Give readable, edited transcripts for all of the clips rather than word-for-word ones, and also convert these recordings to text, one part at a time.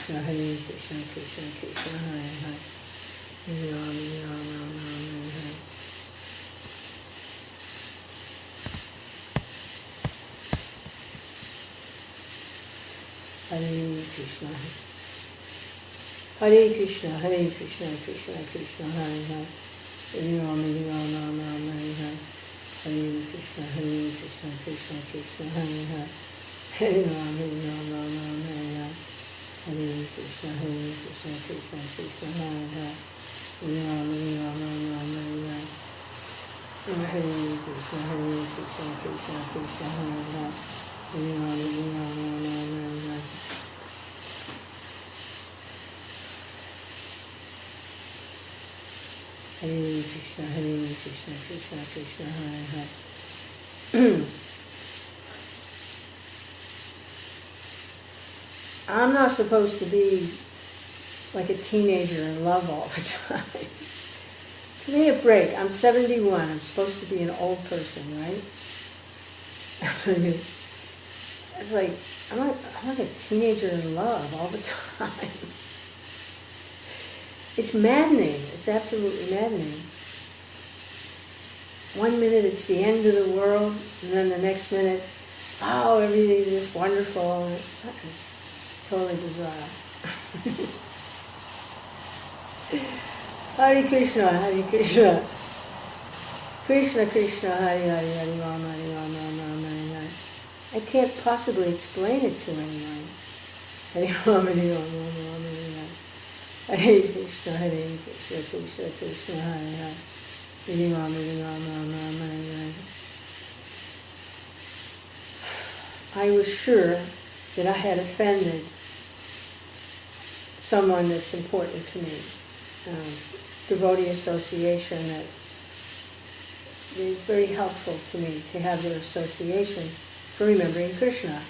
Krishna, Hare Krishna, Krishna Krishna, Hare Hare, Hare Rama, Hare Rama, Rama Rama, Hare Hare. Hare Krishna. Hare Krishna, Hare Krishna, Krishna Krishna, Hare Hare, Hare Rama, Rama Rama, Hare Hare. Hare Krishna, Krishna Krishna, Hare Hare, Hare Rama, Rama Rama, Hare Hare. Hare Krishna, Krishna Krishna, Hare Hare, Hare Rama, Rama Rama, Hare Hare. Hare Krishna, Krishna Krishna, Hare Hare, Hare Rama, Rama Rama, Hare Hare. Hare Krishna, Krishna Krishna, Hare Hare. I'm not supposed to be like a teenager in love all the time. Give me a break. I'm 71. I'm supposed to be an old person, right? It's like, I'm like a teenager in love all the time. It's maddening. It's absolutely maddening. One minute it's the end of the world, and then the next minute, oh, everything's just wonderful. It's totally bizarre. Hare Krishna, Hare Krishna. Krishna Krishna, Hare Hare, Hare Rama, Rama Rama, Hare Hare. I can't possibly explain it to anyone. Hare Rama, Hare Rama, Rama, Hare Hare. Hare Krishna, Krishna Krishna, Hare Hare, Hare Rama, Rama Rama, Hare Hare. I was sure that I had offended someone that's important to me. Devotee association that is very helpful to me to have their association for remembering Krishna.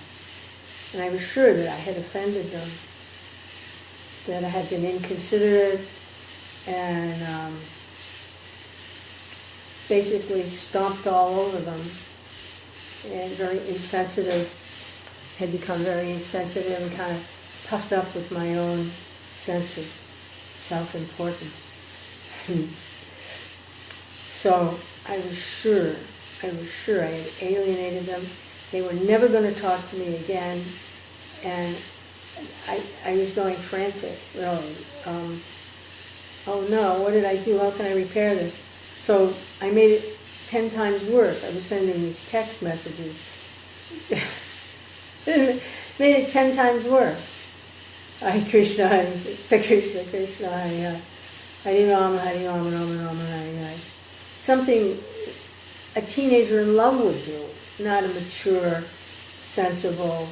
And I was sure that I had offended them, that I had been inconsiderate and basically stomped all over them and very insensitive, had become very insensitive and kind of puffed up with my own sense of self-importance. So I was sure I had alienated them. They were never going to talk to me again, and I was going frantic, really. Oh no, what did I do? How can I repair this? So I made it 10 times worse. I was sending these text messages. Made it 10 times worse. Hare Krishna, Hare Krishna, Krishna Krishna, Hare Hare, Hare Rama, Rama Rama, Hare Hare. Something a teenager in love would do, not a mature, sensible,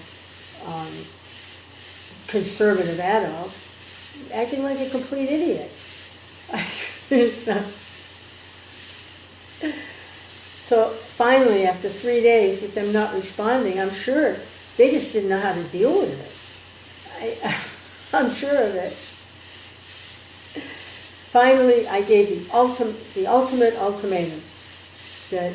conservative adult, acting like a complete idiot. So finally, after 3 days with them not responding, I'm sure they just didn't know how to deal with it. I'm sure of it. Finally, I gave the ultimate ultimatum that,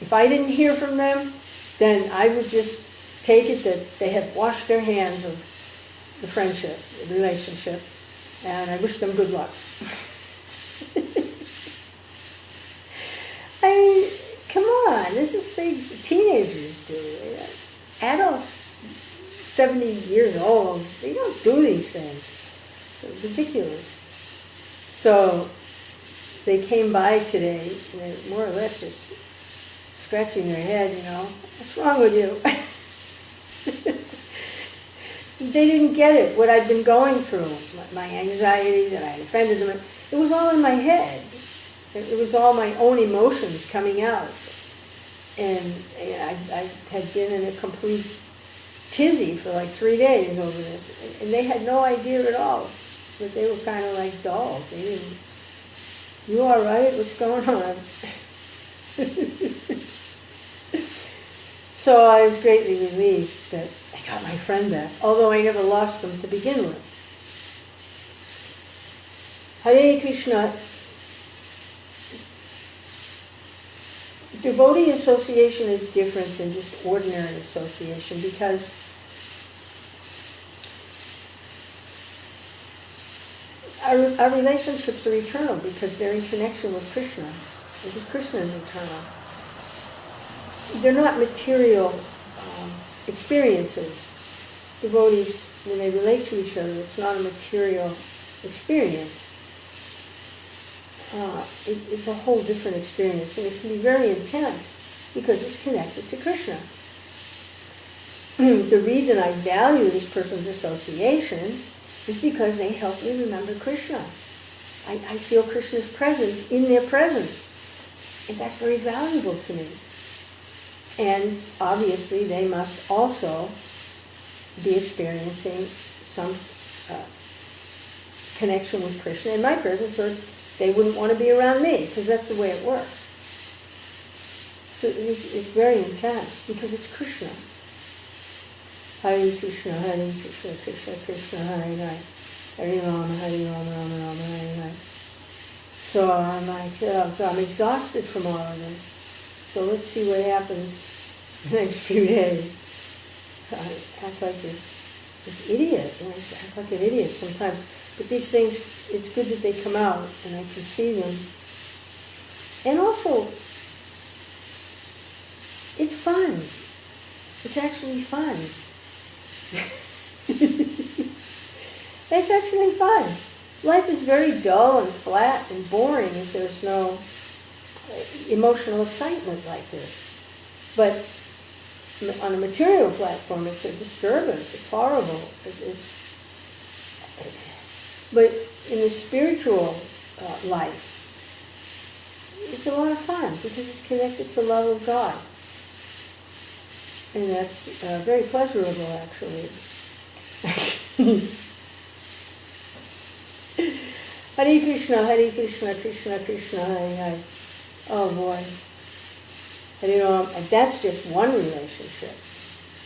if I didn't hear from them, then I would just take it that they had washed their hands of the friendship, the relationship, and I wish them good luck. I mean, come on, this is things teenagers do. Adults, 70 years old, they don't do these things. It's ridiculous. So they came by today, and they more or less just scratching their head, what's wrong with you? They didn't get it, what I'd been going through, my anxiety, that I had offended them. It was all in my head. It was all my own emotions coming out. And I had been in a complete tizzy for like 3 days over this. And they had no idea at all. But they were kind of like dull. They didn't, you all right? What's going on? So I was greatly relieved that I got my friend back, although I never lost them to begin with. Hare Krishna. devotee association is different than just ordinary association because our relationships are eternal because they're in connection with Krishna, because Krishna is eternal. They're not material experiences. Devotees, when they relate to each other, it's not a material experience. It's a whole different experience, and it can be very intense because it's connected to Krishna. The reason I value this person's association is because they help me remember Krishna. I feel Krishna's presence in their presence, and that's very valuable to me. And obviously they must also be experiencing some connection with Krishna in my presence, or they wouldn't want to be around me, because that's the way it works. So it's very intense, because it's Krishna. Hare Krishna, Hare Krishna, Krishna Krishna, Hare Hare, Hare Rama, Hare Rama, Rama Rama, Hare Hare. So I'm like, I'm exhausted from all of this. So let's see what happens the next few days. I act like this idiot. I just act like an idiot sometimes. But these things, it's good that they come out and I can see them. And also, it's fun. It's actually fun. It's actually fun. Life is very dull and flat and boring if there's no emotional excitement like this. But on a material platform, it's a disturbance. It's horrible. But in the spiritual life, it's a lot of fun because it's connected to love of God. And that's very pleasurable, actually. Hare Krishna, Krishna Krishna, Hare Hare. Oh boy. And that's just one relationship.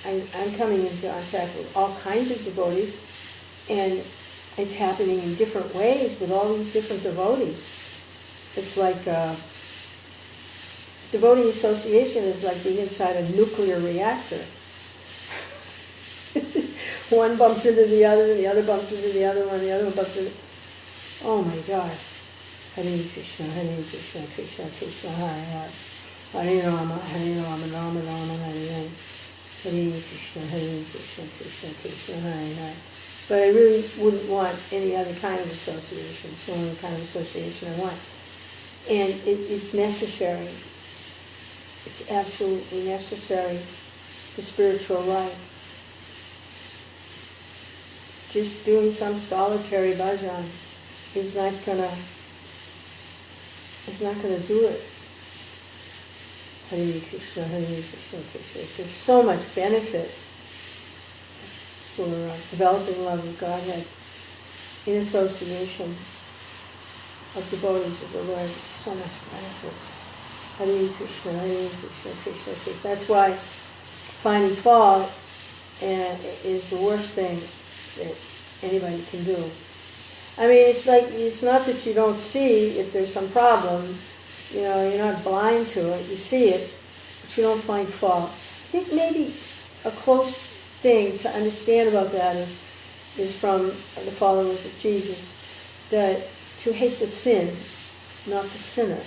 I'm coming into contact with all kinds of devotees, and it's happening in different ways with all these different devotees. It's like devotee association is like being inside a nuclear reactor. One bumps into the other, and the other bumps into the other one, the other one bumps into... Oh my God. Hare Krishna, Krishna Krishna, Hare Hare. Hare Rama, Rama Rama, Hare Hare. Hare Krishna, Krishna Krishna, Hare Hare. But I really wouldn't want any other kind of association. It's the only kind of association I want. And it's necessary. It's absolutely necessary for spiritual life. Just doing some solitary bhajan is not gonna do it. Hare Krishna, Krishna Krishna. There's so much benefit for developing love of Godhead in association of devotees of the Lord. It's so much benefit. Hare Krishna, Krishna Krishna. That's why finding fault is the worst thing that anybody can do. I mean, it's not that you don't see if there's some problem. You're not blind to it. You see it, but you don't find fault. I think maybe a close thing to understand about that is from the followers of Jesus, that to hate the sin, not the sinner.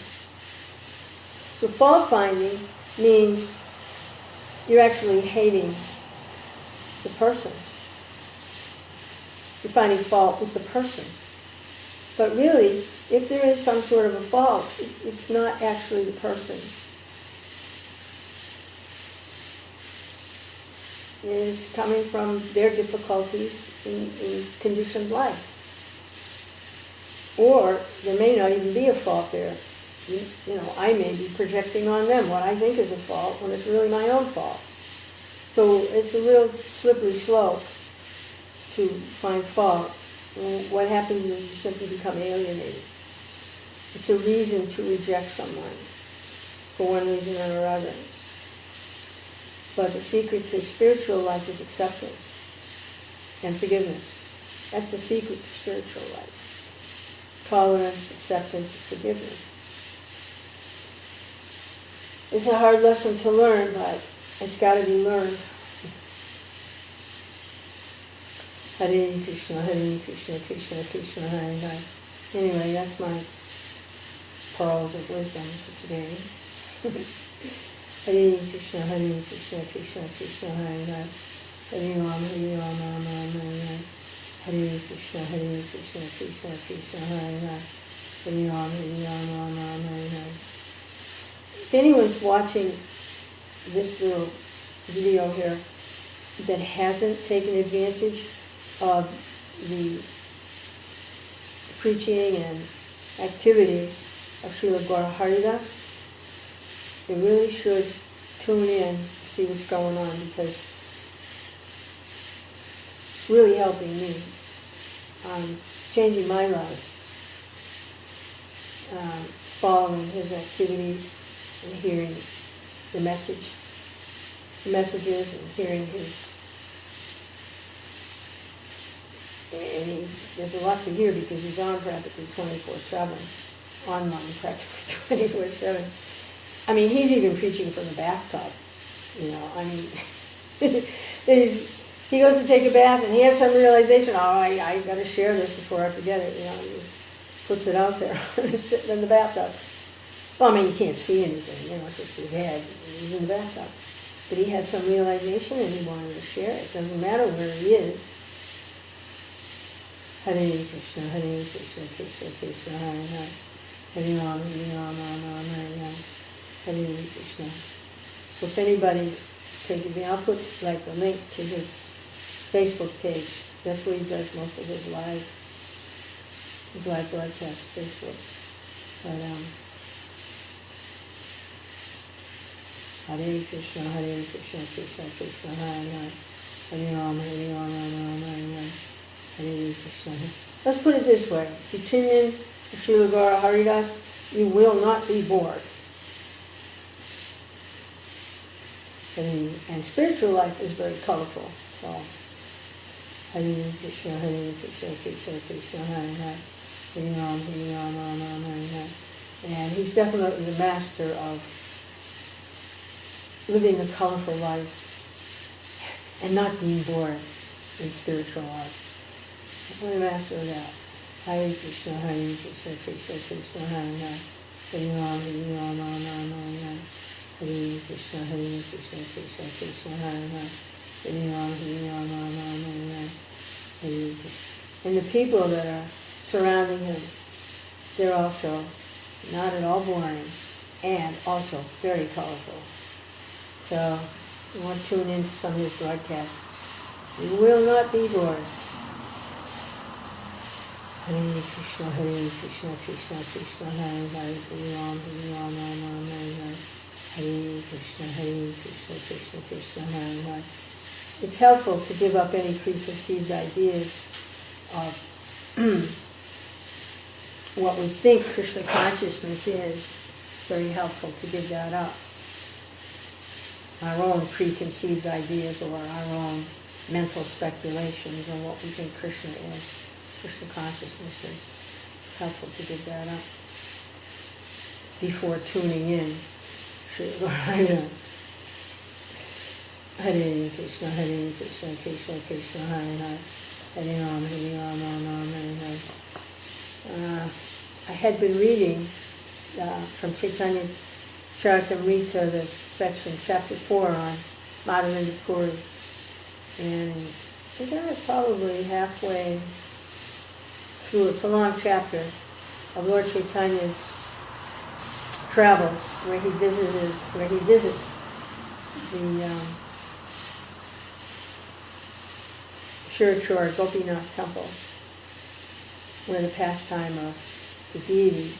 So fault finding means you're actually hating the person. You're finding fault with the person. But really, if there is some sort of a fault, it's not actually the person. It is coming from their difficulties in conditioned life. Or there may not even be a fault there. I may be projecting on them what I think is a fault when it's really my own fault. So it's a real slippery slope to find fault. And what happens is you simply become alienated. It's a reason to reject someone for one reason or other. But the secret to spiritual life is acceptance and forgiveness. That's the secret to spiritual life. Tolerance, acceptance, and forgiveness. It's a hard lesson to learn, but it's got to be learned. Hare Krishna, Krishna Krishna, Hare Hare. Anyway, that's my pearls of wisdom for today. Hare Krishna, Krishna Krishna, Hare Hare. Hare Ram, Ram, Hare Hare. Hare Krishna, Krishna Krishna, Hare Hare. Hare Ram, Ram, Hare Hare. If anyone's watching this little video here that hasn't taken advantage of the preaching and activities of Srila Gaura Haridas, they really should tune in, see what's going on, because it's really helping me, changing my life, following his activities and hearing the messages and hearing his. And there's a lot to hear because he's on practically 24/7, online practically 24/7. I mean, he's even preaching from the bathtub, you know. I mean, he goes to take a bath and he has some realization, I got to share this before I forget it, you know. He just puts it out there and it's sitting in the bathtub. Well, I mean, you can't see anything, you know, it's just his head. He's in the bathtub. But he had some realization and he wanted to share it. It doesn't matter where he is. Hare Krishna, Krishna Krishna, Hare Hare. Hare Ram, Ram, Hare Hare. Hare Krishna. So if anybody take it, I'll put like a link to his Facebook page. That's where he does most of his live broadcasts, Facebook. But Hare Krishna, Krishna Krishna, Hare Hare. Hare Ram, Ram, Hare Hare. Hare Krishna. Let's put it this way. If you tune in to Srila Gaura Haridas, you will not be bored. And spiritual life is very colorful. So, Hare Krishna, Krishna Krishna, Hare Hare. Hare Ram, Ram, Hare Hare. And he's definitely the master of living a colorful life and not being bored in spiritual life. I'm the master of that. Hare Krishna, Krishna Krishna, Hare Hare. Hare Ram, Ram, Hare Hare. Hare Krishna, Krishna Krishna, Hare Hare. Hare Ram, Ram, Hare Hare. Hare Krishna. And the people that are surrounding him, they're also not at all boring and also very colorful. So you want to tune into some of his broadcasts. You will not be bored. Hare Krishna, Krishna Krishna, Hare Hare. Hare Ram, Ram, Hare Hare. Hare Krishna, Krishna Krishna, Hare Hare. It's helpful to give up any preconceived ideas of what we think Krishna consciousness is. It's very helpful to give that up. Our own preconceived ideas or our own mental speculations on what we think Krishna is, Krishna consciousness is. It's helpful to give that up before tuning in. Hare Krishna, Krishna Krishna, Hare Hare. Hare Ram, Ram, Hare Hare. I had been reading from Chaitanya Charitamrta, this section, chapter 4 on Madhya Puri, and I got it probably halfway through. It's a long chapter of Lord Chaitanya's travels, where he visits the Shirachora Gopinath temple, where the pastime of the deity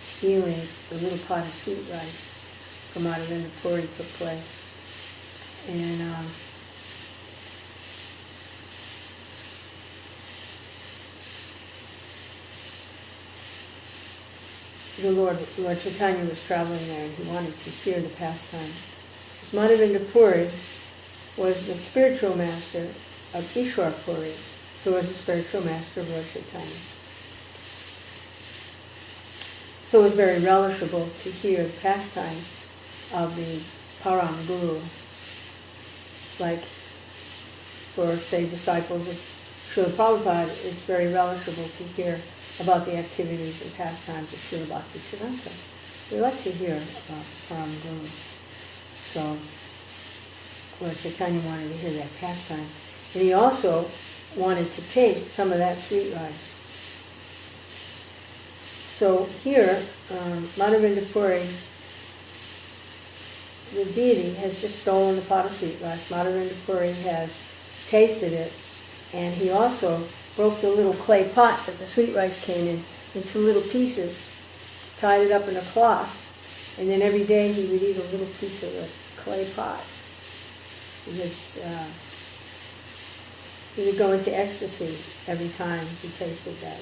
stealing the little pot of sweet rice from Madhya Puri took place. And Lord Chaitanya was traveling there and he wanted to hear the pastime. Madhya Puri was the spiritual master of Ishwar Puri, who was the spiritual master of Lord Chaitanya. So it was very relishable to hear the pastimes of the Param Guru. Like for, say, disciples of Srila Prabhupada, it's very relishable to hear about the activities and pastimes of Srila Bhaktisiddhanta. We like to hear about Param Guru. So Lord Chaitanya wanted to hear that pastime. And he also wanted to taste some of that sweet rice. So here, Madhavendra Puri, the deity, has just stolen the pot of sweet rice. Madhavendra Puri has tasted it, and he also broke the little clay pot that the sweet rice came in into little pieces, tied it up in a cloth, and then every day he would eat a little piece of the clay pot. Because he would go into ecstasy every time he tasted that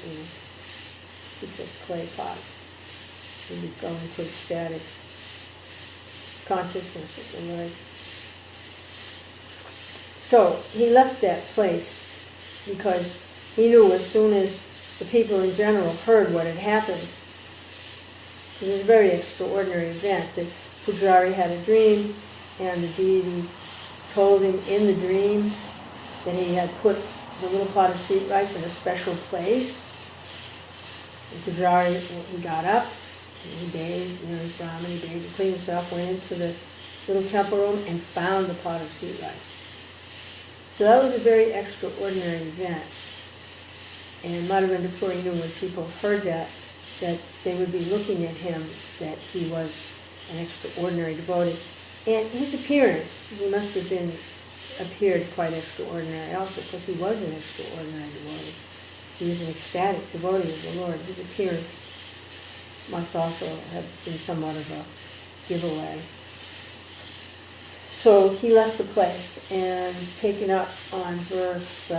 piece of clay pot. He would go into ecstatic consciousness of the Lord. So he left that place because he knew as soon as the people in general heard what had happened, it was a very extraordinary event. The Pujari had a dream, and the deity told him in the dream that he had put the little pot of sweet rice in a special place. The Pujari, he got up, and he bathed, his Brahmin, he bathed, he cleaned himself, went into the little temple room and found the pot of sweet rice. So that was a very extraordinary event. And Madhavendra Puri knew when people heard that they would be looking at him, that he was an extraordinary devotee. And his appearance, he must have appeared quite extraordinary also, because he was an extraordinary devotee. He was an ecstatic devotee of the Lord. His appearance must also have been somewhat of a giveaway. So he left the place, and taken up on verse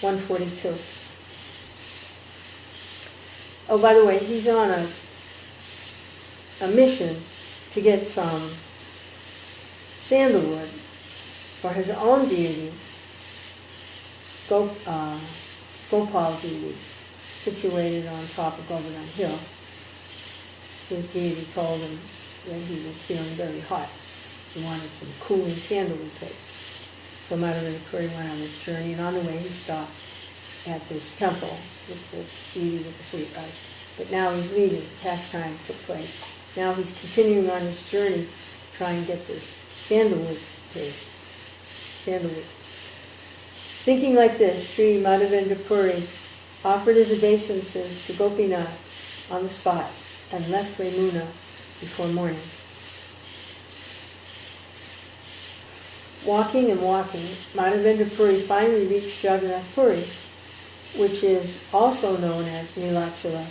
142. Oh, by the way, he's on a mission to get some sandalwood for his own deity, Gopal deity, situated on top of Govardhan Hill. His deity told him that he was feeling very hot. He wanted some cooling sandalwood paste. So Madhavendra Puri went on this journey, and on the way he stopped at this temple with the deity with the sweet rice. But now he's leaving. Pastime took place. Now he's continuing on his journey to try and get this sandalwood paste. Sandalwood. Thinking like this, Sri Madhavendra Puri offered his obeisances to Gopinath on the spot and left Ramuna before morning. Walking and walking, Madhavendra Puri finally reached Jagannath Puri, which is also known as Nilachala.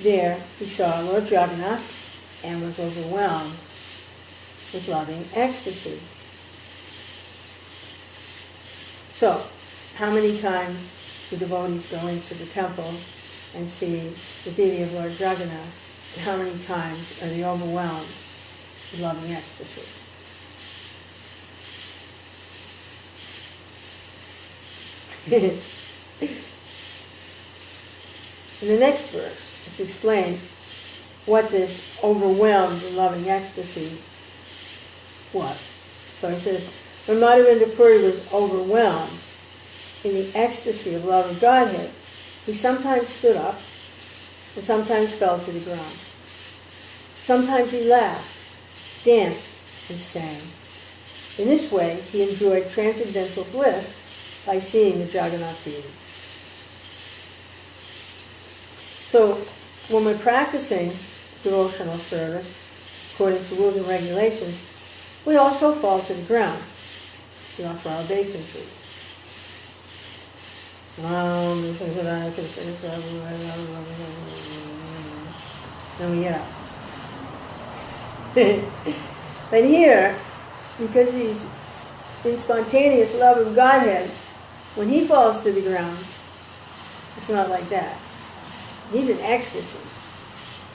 There he saw Lord Jagannath and was overwhelmed with loving ecstasy. So, how many times do devotees go into the temples and see the deity of Lord Jagannath? And how many times are they overwhelmed with loving ecstasy? In the next verse, it's explained what this overwhelmed loving ecstasy was. So he says, when Madhavendra Puri was overwhelmed in the ecstasy of love of Godhead, he sometimes stood up and sometimes fell to the ground. Sometimes he laughed, danced, and sang. In this way, he enjoyed transcendental bliss by seeing the Jagannath deity. So, when we're practicing devotional service, according to rules and regulations, we also fall to the ground. We offer our obeisances. Then we get up. But here, because he's in spontaneous love of Godhead, when he falls to the ground, it's not like that. He's in ecstasy,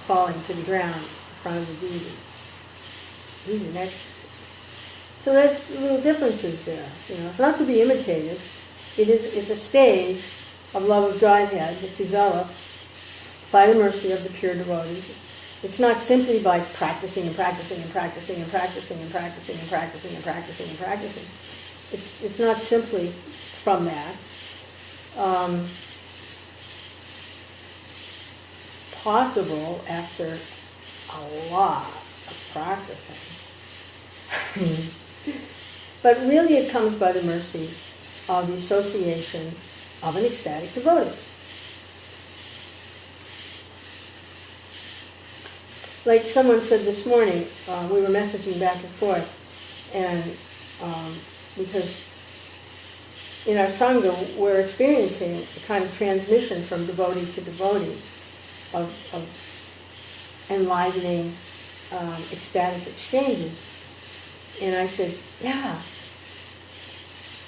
falling to the ground in front of the deity. He's in ecstasy. So there's little differences there. It's not to be imitated. It's a stage of love of Godhead that develops by the mercy of the pure devotees It's not simply by practicing and practicing and practicing and practicing and practicing and practicing and practicing and practicing. It's not simply from that. It's possible after a lot of practicing. But really it comes by the mercy of the association of an ecstatic devotee. Like someone said this morning, we were messaging back and forth, and because in our Sangha we're experiencing a kind of transmission from devotee to devotee of enlivening ecstatic exchanges. And I said, yeah,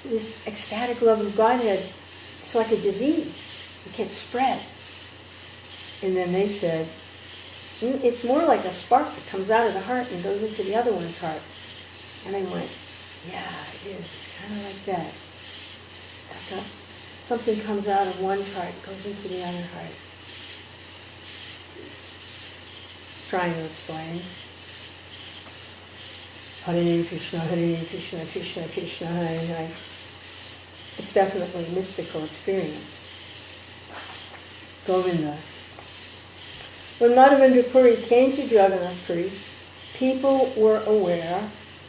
this ecstatic love of Godhead, it's like a disease. It gets spread. And then they said, it's more like a spark that comes out of the heart and goes into the other one's heart. And I went, yeah, it is. It's kind of like that. Something comes out of one's heart, goes into the other heart. It's trying to explain. Hare Krishna, Krishna Krishna, Hare Hare. It's definitely a mystical experience. Govinda. When Madhavendra Puri came to Jagannath Puri, people were aware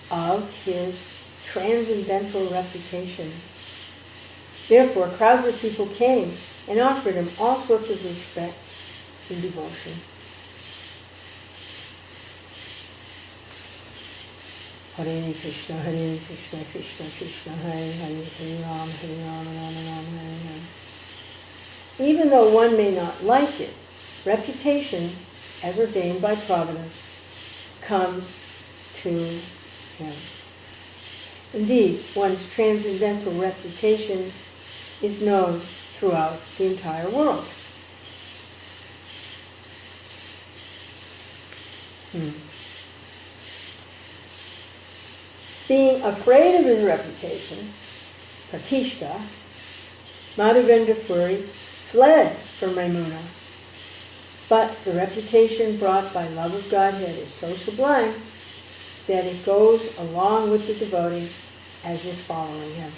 of his transcendental reputation. Therefore, crowds of people came and offered him all sorts of respect and devotion. Hare Krishna, Krishna Krishna, Hare Hare, Hare Ram, Rama Rama, Hare Hare. Even though one may not like it, reputation, as ordained by providence, comes to him. Indeed, one's transcendental reputation is known throughout the entire world. Being afraid of his reputation, Pratishta, Madhavendra Puri fled from Ramuna. But the reputation brought by love of Godhead is so sublime that it goes along with the devotee as if following him.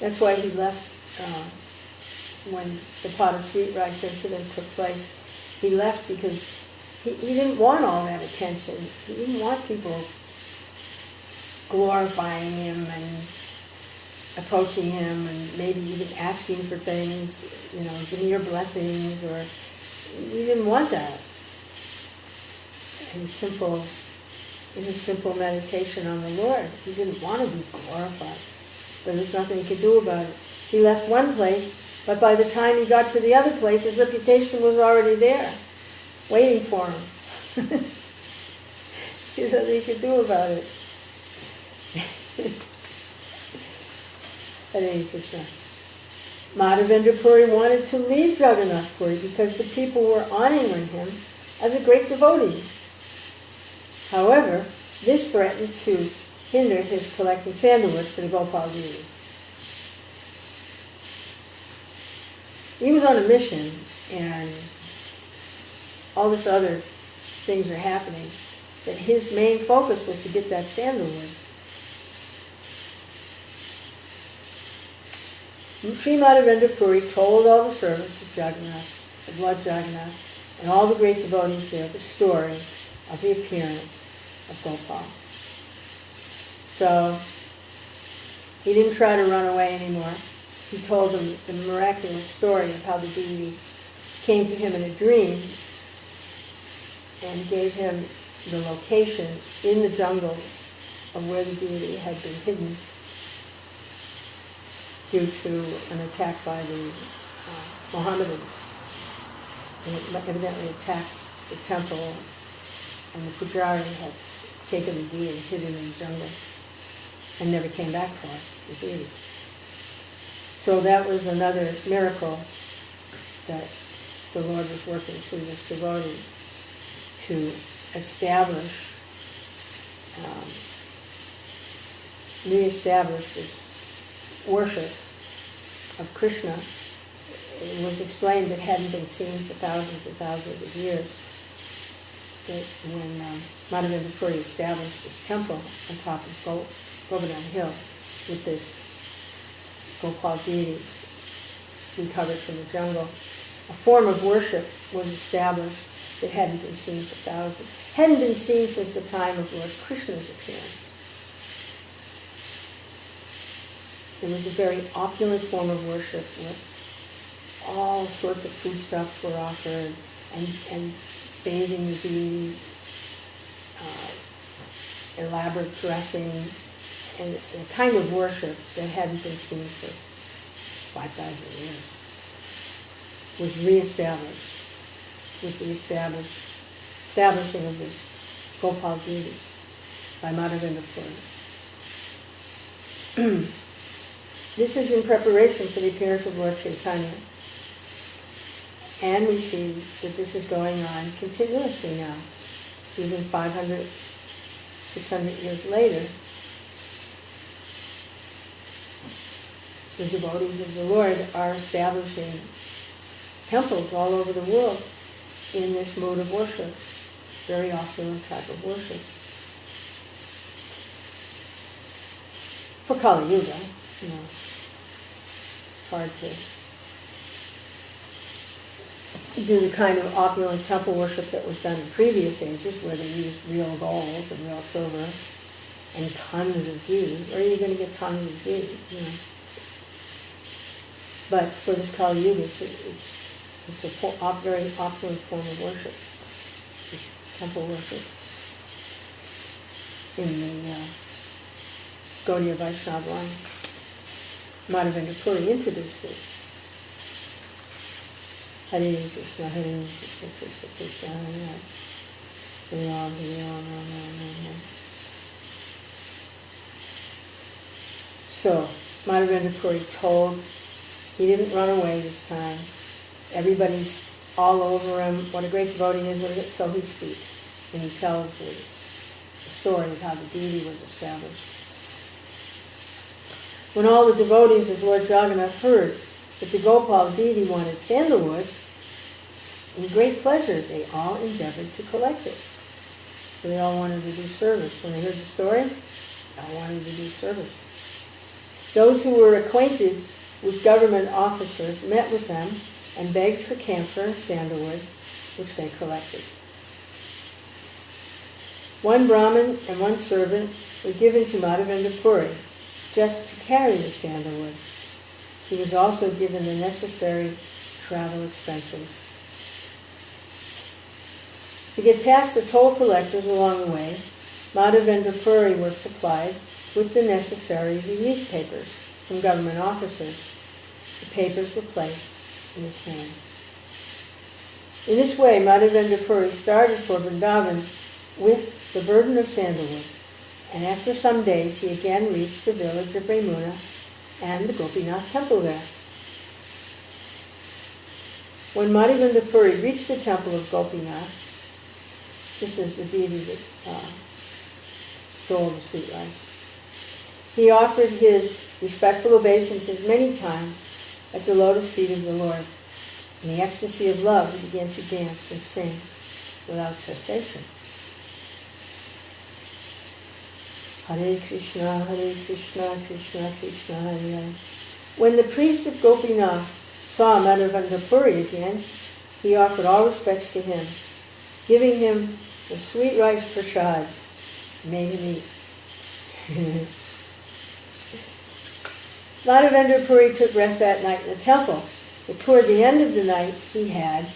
That's why he left when the pot of sweet rice incident took place. He left because he didn't want all that attention. He didn't want people glorifying him and approaching him and maybe even asking for things, give me your blessings, or he didn't want that. In his simple meditation on the Lord, he didn't want to be glorified. But there's nothing he could do about it. He left one place, but by the time he got to the other place, his reputation was already there, waiting for him. There's nothing he could do about it. Hare Krishna. Madhavendra Puri wanted to leave Jagannath Puri because the people were honoring him as a great devotee. However, this threatened to hinder his collecting sandalwood for the Gopal deity. He was on a mission, and all this other things are happening, but his main focus was to get that sandalwood. Sri Madhavendra Puri told all the servants of Jagannath, of Lord Jagannath, and all the great devotees there the story of the appearance of Gopal. So he didn't try to run away anymore. He told them the miraculous story of how the deity came to him in a dream and gave him the location in the jungle of where the deity had been hidden due to an attack by the Mohammedans. They had evidently attacked the temple, and the Pujari had taken the deity and hid him in the jungle and never came back for it, the deity. So that was another miracle that the Lord was working through this devotee to establish, re-establish this worship of Krishna it was explained that hadn't been seen for thousands and thousands of years. That when Madhya Puri established this temple on top of Govardhan Hill with this Gopal deity recovered from the jungle, a form of worship was established that hadn't been seen for thousands, hadn't been seen since the time of Lord Krishna's appearance. It was a very opulent form of worship where all sorts of foodstuffs were offered and bathing the deity, elaborate dressing, and a kind of worship that hadn't been seen for 5,000 years was reestablished with the establishing of this Gopal deity by Madhya Puri. This is in preparation for the appearance of Lord Chaitanya. And we see that this is going on continuously now, even 500, 600 years later. The devotees of the Lord are establishing temples all over the world in this mode of worship, very opulent type of worship. For Kali Yuga, it's hard to do the kind of opulent temple worship that was done in previous ages, where they used real gold and real silver and tons of ghee. Where are you going to get tons of ghee? But for this Kali Yuga, it's a very opulent form of worship, this temple worship in the Gaudiya Vaishnava line. Madhya Puri introduced it. Hare Krishna, Hare Krishna, Krishna Krishna, Hare Hare Ram, Hare Ram, Ram Ram, Ram. So, Madhya Puri told, he didn't run away this time. Everybody's all over him. What a great devotee he is. So he speaks. And he tells the story of how the deity was established. When all the devotees of Lord Jagannath heard that the Gopal deity wanted sandalwood, in great pleasure they all endeavored to collect it. So they all wanted to do service. When they heard the story, they all wanted to do service. Those who were acquainted with government officers met with them and begged for camphor and sandalwood, which they collected. One Brahmin and one servant were given to Madhya Puri just to carry the sandalwood. He was also given the necessary travel expenses. To get past the toll collectors along the way, Madhya Puri was supplied with the necessary release papers from government officers. The papers were placed in his hand. In this way, Madhya Puri started for Vrindavan with the burden of sandalwood, and after some days he again reached the village of Ramuna and the Gopinath temple there. When Madhya Puri reached the temple of Gopinath, this is the deity that stole the sweet rice, he offered his respectful obeisances many times at the lotus feet of the Lord. In the ecstasy of love, he began to dance and sing without cessation. Hare Krishna, Krishna Krishna, Hare Hare. When the priest of Gopinath saw Madhya Puri again, he offered all respects to him, giving him the sweet rice prasad, made him eat. Madhya Puri took rest that night in the temple, but toward the end of the night he had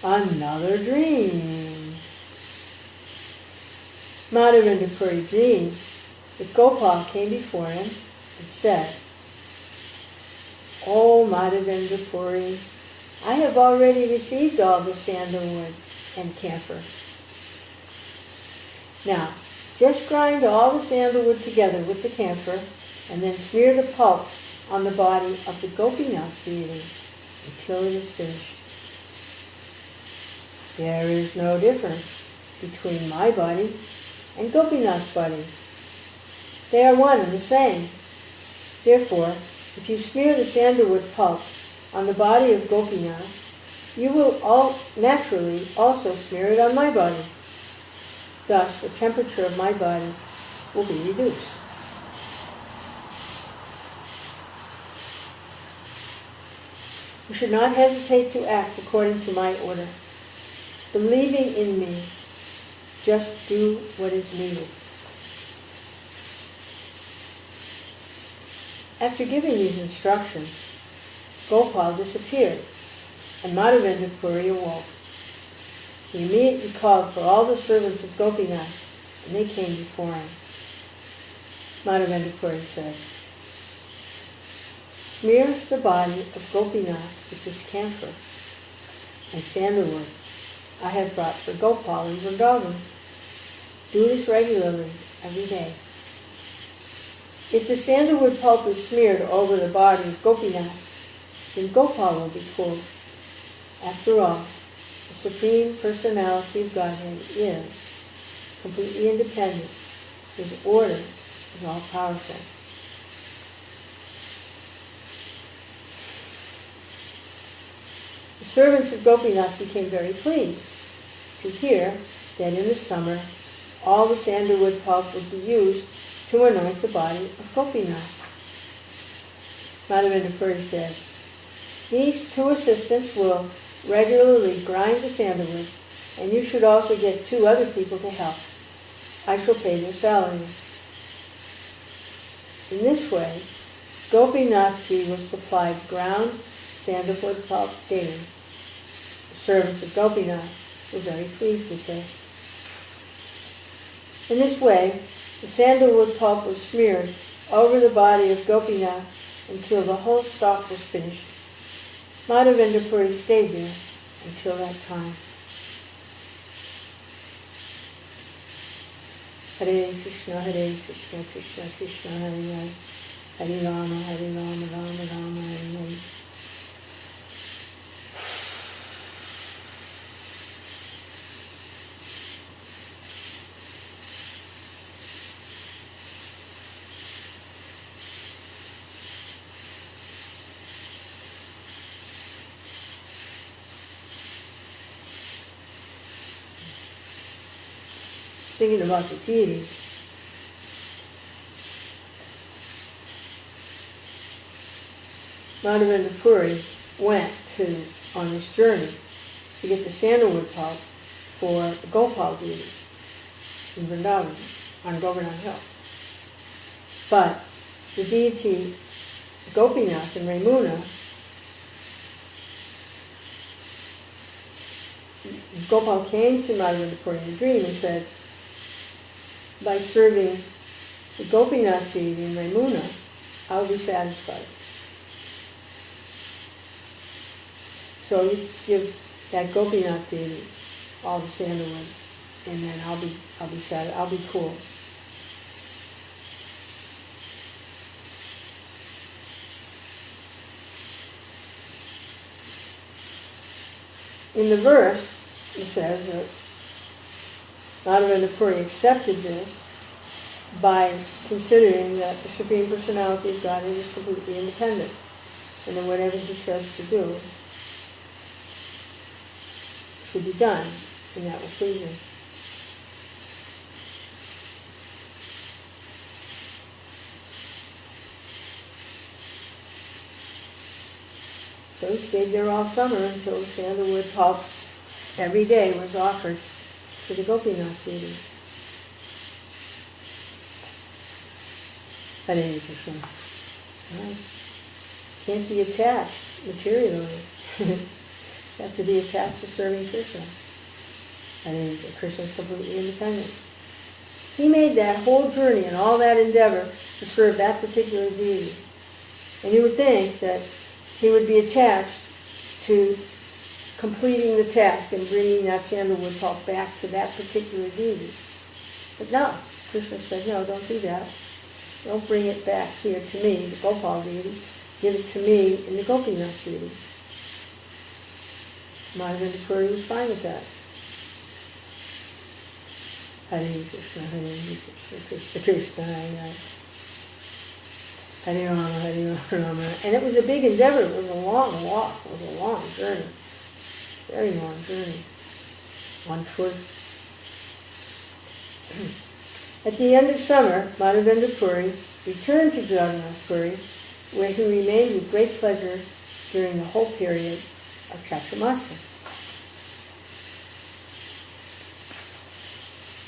another dream. Madhya Puri dreamed that Gopal came before him and said, "O Madhya Puri, I have already received all the sandalwood and camphor. Now, just grind all the sandalwood together with the camphor and then smear the pulp on the body of the Gopinath deity until it is finished. There is no difference between my body and Gopinath's body. They are one and the same. Therefore, if you smear the sandalwood pulp on the body of Gopinath, you will all naturally also smear it on my body. Thus, the temperature of my body will be reduced. You should not hesitate to act according to my order. Believing in me, just do what is needed. After giving these instructions, Gopal disappeared, and Madhavendra Puri awoke. He immediately called for all the servants of Gopinath, and they came before him. Madhavendra Puri said, "Smear the body of Gopinath with this camphor and sandalwood I have brought for Gopal in Vrindavan. Do this regularly, every day. If the sandalwood pulp is smeared over the body of Gopinath, then Gopal will be cooled. After all, the Supreme Personality of Godhead is completely independent. His order is all-powerful." The servants of Gopinath became very pleased to hear that in the summer all the sandalwood pulp would be used to anoint the body of Gopinath. Madhavendra Puri said, "These two assistants will regularly grind the sandalwood, and you should also get 2 other people to help. I shall pay their salary." In this way, Gopinathji was supplied ground sandalwood pulp daily. The servants of Gopinath were very pleased with this. In this way, the sandalwood pulp was smeared over the body of Gopinath until the whole stalk was finished. Madhavendra Puri stayed there until that time. Hare Krishna, Krishna Krishna, Hare Hare, Hare Rama, Rama Rama, Hare Hare. Thinking about the deities. Madhavendra Puri went on this journey to get the sandalwood pulp for the Gopal deity in Vrindavan, on Govardhan Hill. But the deity Gopinath and Ramuna, Gopal came to Madhavendra Puri in a dream and said, "By serving the Gopinath deity in Ramuna, I will be satisfied. So you give that Gopinath deity all the sandalwood, and then I'll be sad. I'll be cool." In the verse, it says that Madhavendra Puri accepted this by considering that the Supreme Personality of Godhead is completely independent, and that whatever he says to do should be done, and that will please him. So he stayed there all summer until the sandalwood pulp every day was offered to the Gopinath deity. Hare Krishna. Right. Can't be attached materially. You have to be attached to serving Krishna. And Krishna is completely independent. He made that whole journey and all that endeavor to serve that particular deity. And you would think that he would be attached to completing the task and bringing that sandalwood pulp back to that particular deity. But no, Krishna said, "No, don't do that. Don't bring it back here to me, the Gopal deity. Give it to me and the Gopinath deity." Madhavendra Puri was fine with that. Hare Krishna, Krishna Krishna, Hare Hare. Hare Rama, Hare Rama. And it was a big endeavor. It was a long walk. It was a long journey. Very long journey. On foot. At the end of summer, Madhavendra Puri returned to Jagannath Puri, where he remained with great pleasure during the whole period of Chaitanya.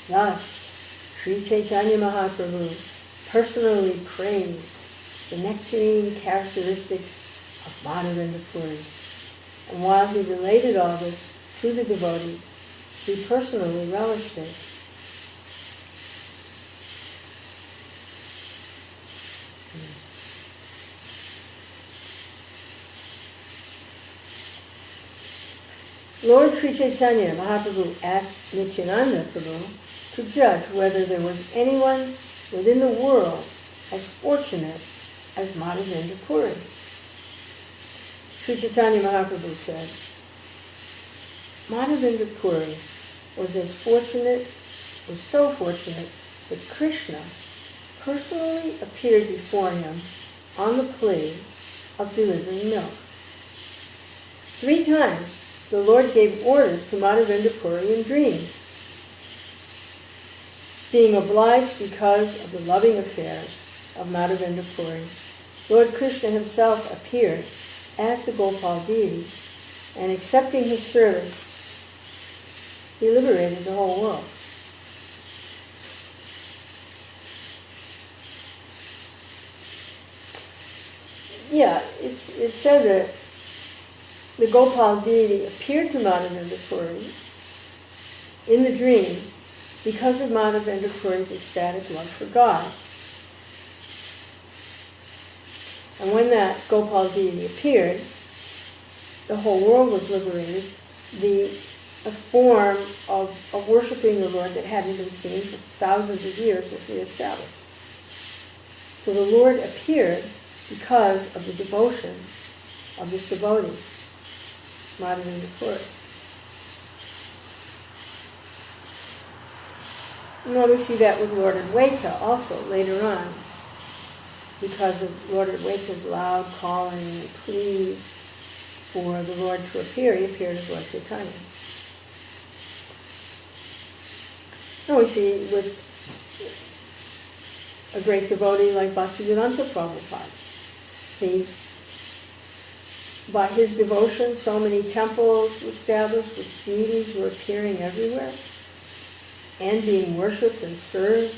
Thus, Sri Chaitanya Mahaprabhu personally praised the nectarine characteristics of Madhavendra Puri. And while he related all this to the devotees, he personally relished it. Lord Sri Chaitanya Mahaprabhu asked Nityananda Prabhu to judge whether there was anyone within the world as fortunate as Madhavendra Puri. Sri Chaitanya Mahaprabhu said, Madhavendra Puri was so fortunate that Krishna personally appeared before him on the plea of delivering milk. 3 times the Lord gave orders to Madhavendra Puri in dreams. Being obliged because of the loving affairs of Madhavendra Puri, Lord Krishna himself appeared as the Gopal deity, and accepting his service, he liberated the whole world. Yeah, it's said that the Gopal deity appeared to Madhavendra Puri in the dream because of Madhavendra Puri's ecstatic love for God. And when that Gopal deity appeared, the whole world was liberated. A form of worshiping the Lord that hadn't been seen for thousands of years was reestablished. So the Lord appeared because of the devotion of this devotee, Madhavendra Puri. Now we see that with Lord Adwaita also later on. Because of Lord Adwaita's loud calling and pleas for the Lord to appear, he appeared as Lord Chaitanya. Now we see with a great devotee like Bhaktivedanta Prabhupada. By his devotion, so many temples were established with deities were appearing everywhere and being worshipped and served.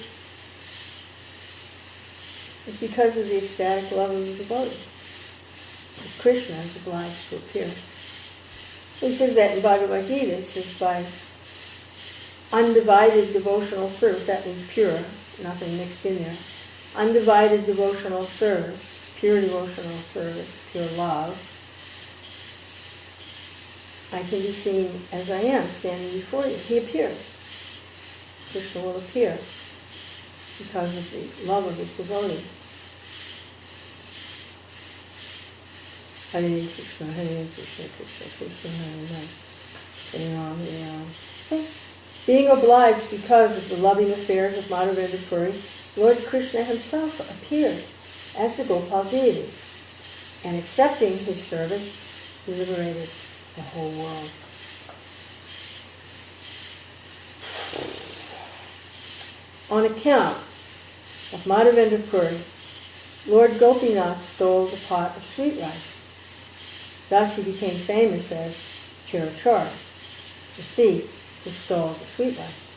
It's because of the ecstatic love of the devotee that Krishna is obliged to appear. He says that in Bhagavad Gita. He says by undivided devotional service, that means pure, nothing mixed in there. Undivided devotional service, pure devotional service, pure love. I can be seen as I am, standing before you. He appears. Krishna will appear because of the love of his devotee. Hare Krishna, Krishna Krishna, Hare Hare, Hare Rama, Hare Rama. So, being obliged because of the loving affairs of Madhavendra Puri, Lord Krishna himself appeared as the Gopal deity, and accepting his service, he liberated the whole world. On account of Madhavendra Puri, Lord Gopinath stole the pot of sweet rice. Thus he became famous as Charitamrta, the thief who stole the sweet rice.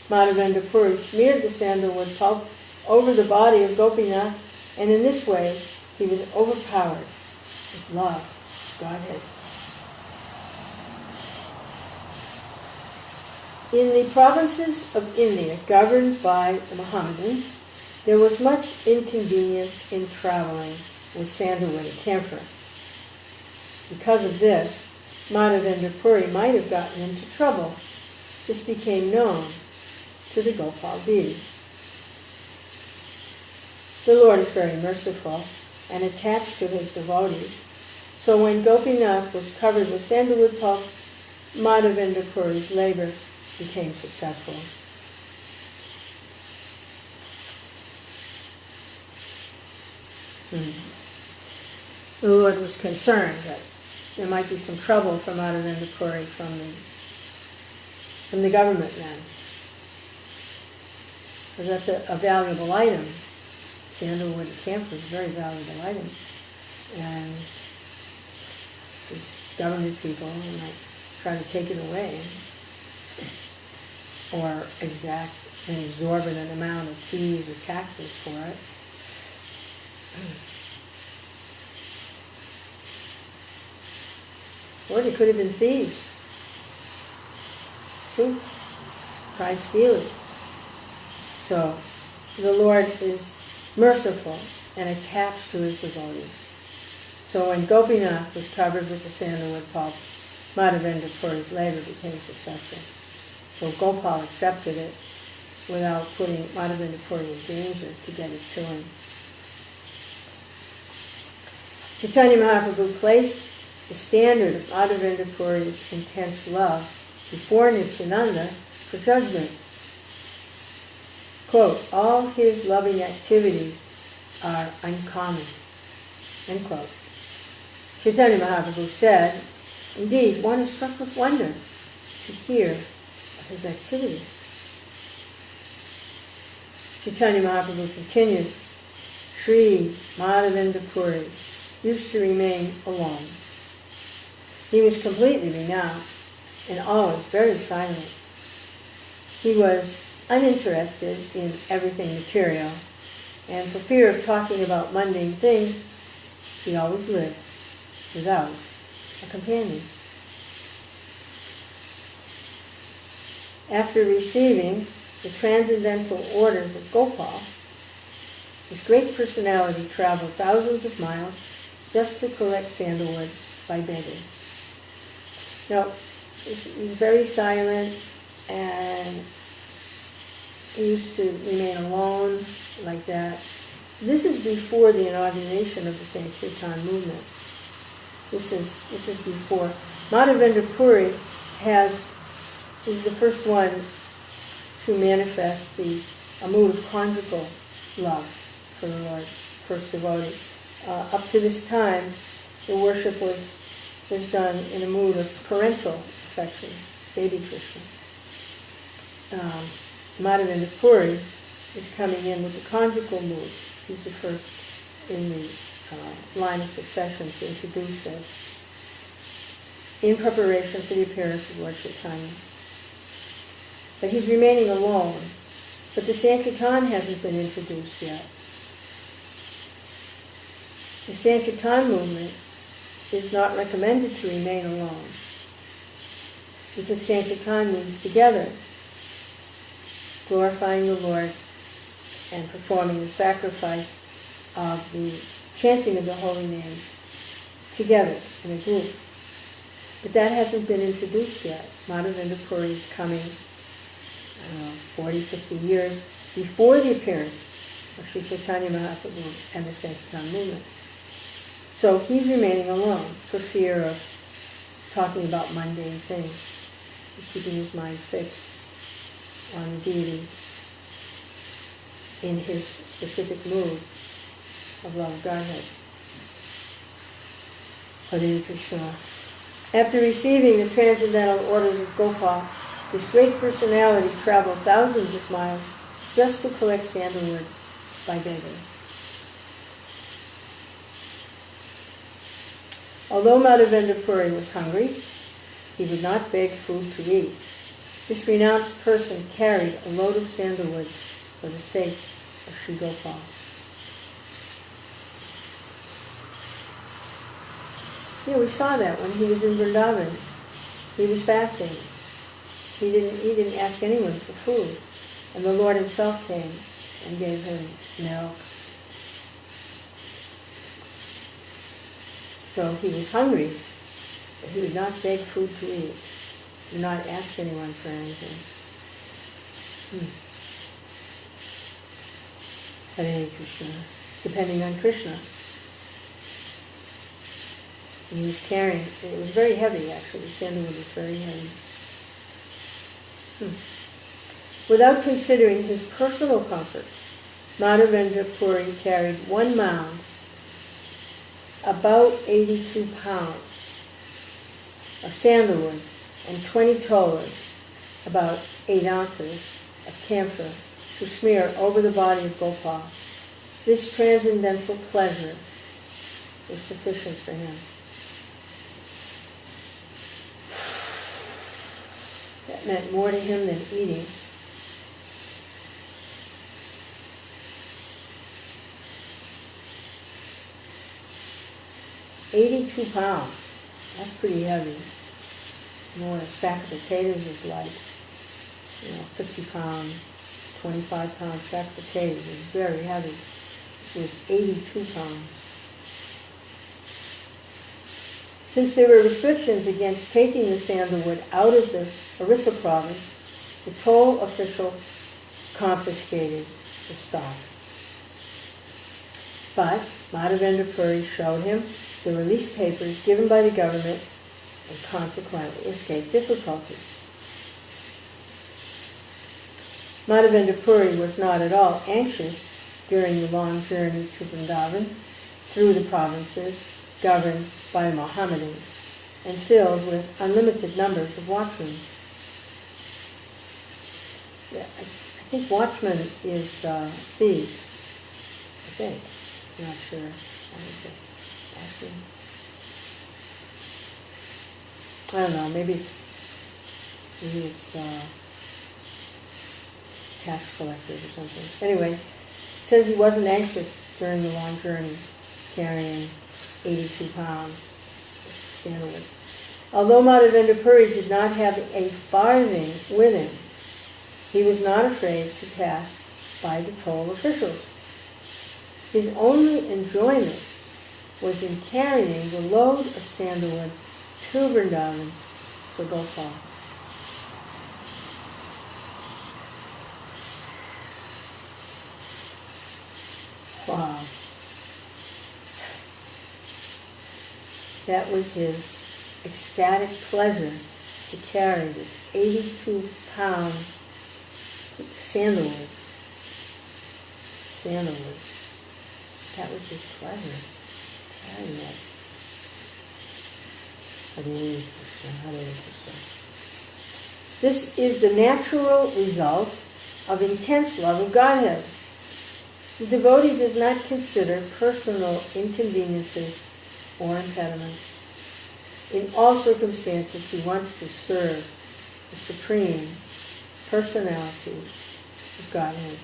Madhavendra Puri smeared the sandalwood pulp over the body of Gopinath, and in this way he was overpowered with love of Godhead. In the provinces of India governed by the Mohammedans, there was much inconvenience in traveling with sandalwood and camphor. Because of this, Madhavendra Puri might have gotten into trouble. This became known to the Gopal deity. The Lord is very merciful and attached to his devotees. So when Gopinath was covered with sandalwood pulp, Madhavendra Puri's labor became successful. The Lord was concerned that there might be some trouble for Madhavendra Puri from the government then. Because that's a valuable item. Sandalwood and camphor is a very valuable item. And these government people might try to take it away or exact an exorbitant amount of fees or taxes for it. Or they could have been thieves, too. Tried to steal it. So, the Lord is merciful and attached to his devotees. So when Gopinath was covered with the sandalwood pulp, Madhavendra Puri's labor became successful. So Gopal accepted it without putting Madhavendra Puri in danger to get it to him. Chaitanya Mahaprabhu placed the standard of Madhavendra Puri's intense love before Nityananda for judgment. Quote, all his loving activities are uncommon. End quote. Chaitanya Mahaprabhu said, indeed, one is struck with wonder to hear of his activities. Chaitanya Mahaprabhu continued, Sri Madhavendra Puri used to remain alone. He was completely renounced and always very silent. He was uninterested in everything material, and for fear of talking about mundane things, he always lived without a companion. After receiving the transcendental orders of Gopal, his great personality traveled thousands of miles just to collect sandalwood by begging. Now, he's very silent, and he used to remain alone like that. This is before the inauguration of the Sankirtan movement. This is before. Madhavendra Puri is the first one to manifest a mood of conjugal love for the Lord, first devotee. Up to this time, the worship was done in a mood of parental affection, baby Krishna. Madhavendra Puri is coming in with the conjugal mood. He's the first in the line of succession to introduce this in preparation for the appearance of Lord Chaitanya. But he's remaining alone. But the Sankirtan hasn't been introduced yet. The Sankirtan movement is not recommended to remain alone, because Sankirtan means together, glorifying the Lord and performing the sacrifice of the chanting of the holy names together in a group. But that hasn't been introduced yet. Madhavendra Puri is coming 40, 50 years before the appearance of Sri Chaitanya Mahaprabhu and the Sankirtan movement. So he's remaining alone for fear of talking about mundane things, keeping his mind fixed on the deity in his specific mood of love of Godhead. Hare Krishna. After receiving the transcendental orders of Gopal, his great personality traveled thousands of miles just to collect sandalwood by begging. Although Madhavendra Puri was hungry, he would not beg food to eat. This renounced person carried a load of sandalwood for the sake of Sri Gopal. Yeah, we saw that when he was in Vrindavan. He was fasting. He didn't ask anyone for food. And the Lord himself came and gave him milk. So he was hungry, but he would not beg food to eat. He would not ask anyone for anything. Hare Krishna. It's depending on Krishna. And he was carrying, it was very heavy actually, sandalwood was very heavy. Without considering his personal comforts, Madhavendra Puri carried one mound about 82 pounds of sandalwood and 20 tolas, about 8 ounces of camphor, to smear over the body of Gopal. This transcendental pleasure was sufficient for him. That meant more to him than eating. £82. That's pretty heavy. You know what a sack of potatoes is like. 50-pound, 25-pound sack of potatoes is very heavy. This was 82 pounds. Since there were restrictions against taking the sandalwood out of the Orissa province, the toll official confiscated the stock. But Madhavendra Puri showed him the release papers given by the government and consequently escaped difficulties. Madhavendra Puri was not at all anxious during the long journey to Vrindavan through the provinces governed by Mohammedans and filled with unlimited numbers of watchmen. Yeah, I think watchmen is thieves. I think. I'm not sure. I don't know. Maybe it's tax collectors or something. Anyway, it says he wasn't anxious during the long journey, carrying 82 pounds of sandalwood. Although Madhavendra Puri did not have a farthing with him, he was not afraid to pass by the toll officials. His only enjoyment was in carrying the load of sandalwood to Vrindavan for Gopal. Wow. That was his ecstatic pleasure, to carry this 82-pound sandalwood. That was his pleasure, carrying that. Hare Krishna, Hare Krishna. This is the natural result of intense love of Godhead. The devotee does not consider personal inconveniences or impediments. In all circumstances, he wants to serve the Supreme Personality of Godhead.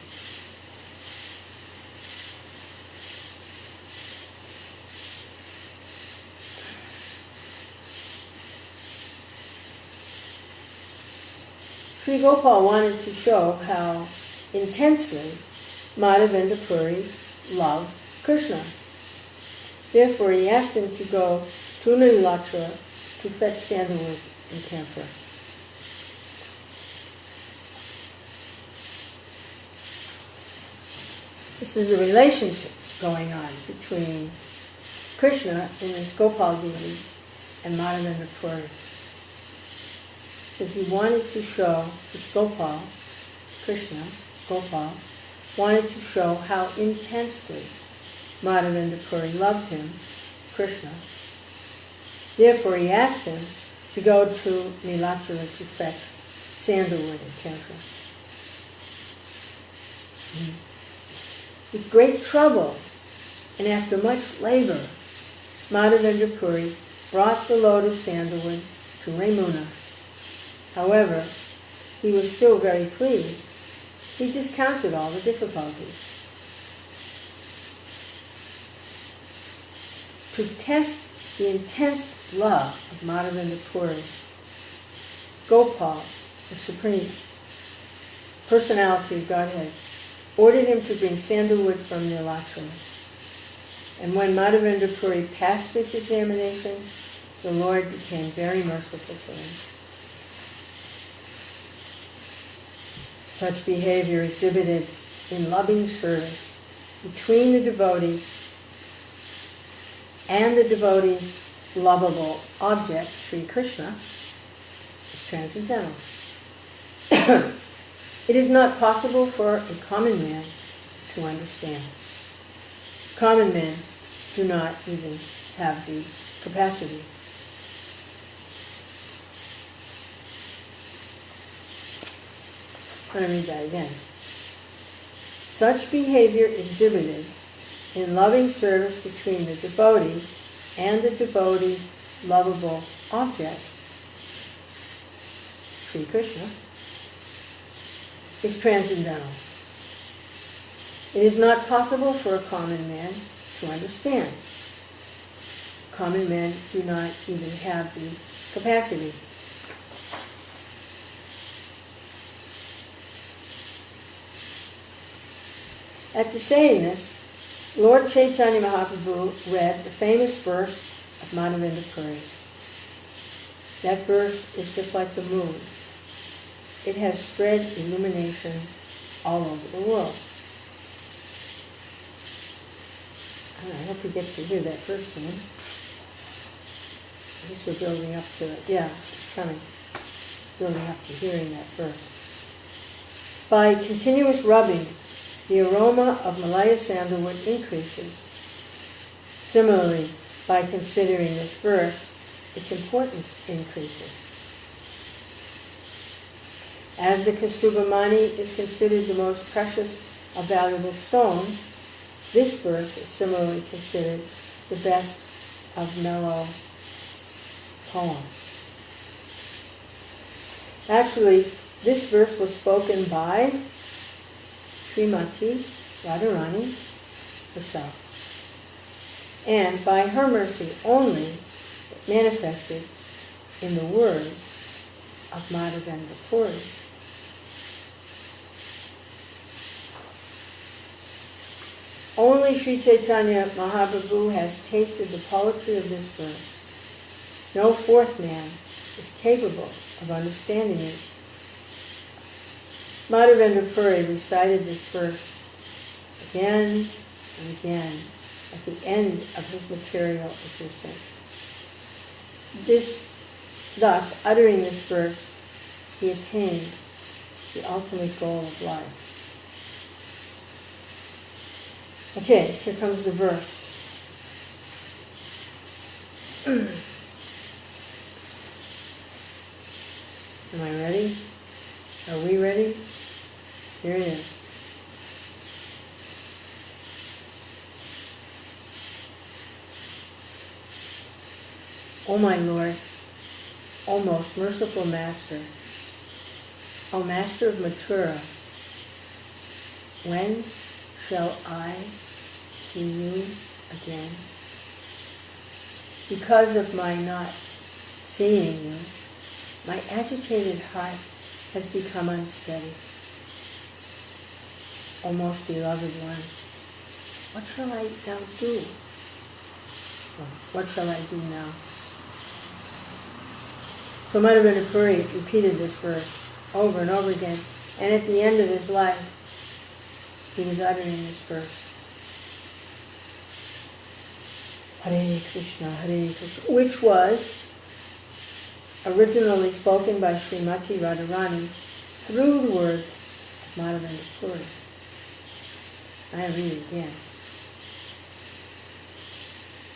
Sri Gopal wanted to show how intensely Madhavendra Puri loved Krishna. Therefore, he asked him to go to Nilachara to fetch sandalwood and camphor. This is a relationship going on between Krishna and his Gopal deity and Madhavendra Puri. Because he wanted to show his Gopal, Krishna, Gopal, wanted to show how intensely Madhavendra Puri loved him, Krishna. Therefore, he asked him to go to Nilachara to fetch sandalwood and camphor. With great trouble and after much labor, Madhavendra Puri brought the load of sandalwood to Ramuna. However, he was still very pleased. He discounted all the difficulties. To test the intense love of Madhavendra Puri, Gopal, the Supreme Personality of Godhead, ordered him to bring sandalwood from Nilachara. And when Madhavendra Puri passed this examination, the Lord became very merciful to him. Such behavior exhibited in loving service between the devotee and the devotee's lovable object, Sri Krishna, is transcendental. It is not possible for a common man to understand. Common men do not even have the capacity. I'm going to read that again. Such behavior exhibited in loving service between the devotee and the devotee's lovable object, Sri Krishna, is transcendental. It is not possible for a common man to understand. Common men do not even have the capacity. After saying this, Lord Chaitanya Mahaprabhu read the famous verse of Madhya Puri. That verse is just like the moon. It has spread illumination all over the world. I hope we get to hear that verse soon. I guess we're building up to it. Yeah, it's coming. Building up to hearing that verse. By continuous rubbing, the aroma of Malaya sandalwood increases. Similarly, by considering this verse, its importance increases. As the Kastubamani is considered the most precious of valuable stones, this verse is similarly considered the best of mellow poems. Actually, this verse was spoken by Srimati Radharani herself, and by her mercy only it manifested in the words of Madhavendra Puri. Only Sri Chaitanya Mahaprabhu has tasted the poetry of this verse. No fourth man is capable of understanding it. Madhavendra Puri recited this verse again and again at the end of his material existence. Thus, uttering this verse, he attained the ultimate goal of life. Okay, here comes the verse. Am I ready? Are we ready? Here it is. O my Lord, O most merciful Master, O Master of Mathura, when shall I see you again? Because of my not seeing you, my agitated heart has become unsteady. O most beloved one, what shall I now do? What shall I do now? So Madhavendra Puri repeated this verse over and over again, and at the end of his life, he was uttering this verse. Hare Krishna, which was originally spoken by Srimati Radharani through the words of Madhavendra Puri. I read it again.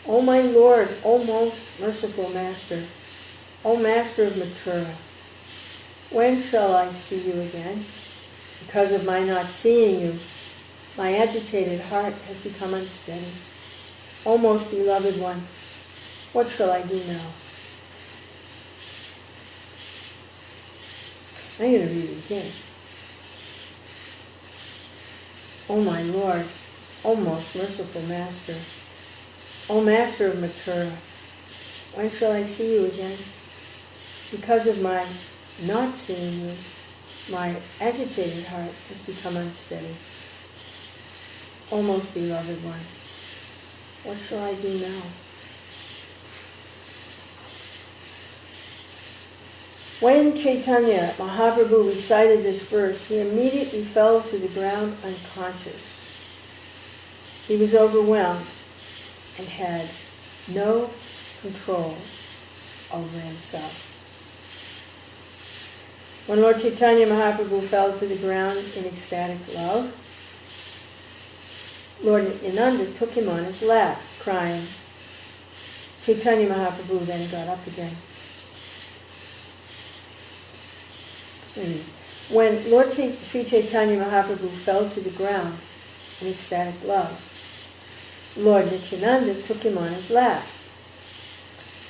O my Lord, O most merciful Master, O Master of Mathura, when shall I see you again? Because of my not seeing you, my agitated heart has become unsteady. O most beloved one, what shall I do now? I'm going to read it again. O my Lord, O most merciful Master, O Master of Mathura, when shall I see you again? Because of my not seeing you, my agitated heart has become unsteady. O most beloved one, what shall I do now? When Chaitanya Mahaprabhu recited this verse, he immediately fell to the ground unconscious. He was overwhelmed and had no control over himself. When Lord Chaitanya Mahaprabhu fell to the ground in ecstatic love, Lord Nityananda took him on his lap, crying, Chaitanya Mahaprabhu then got up again. When Lord Sri Chaitanya Mahaprabhu fell to the ground in ecstatic love, Lord Nityananda took him on his lap.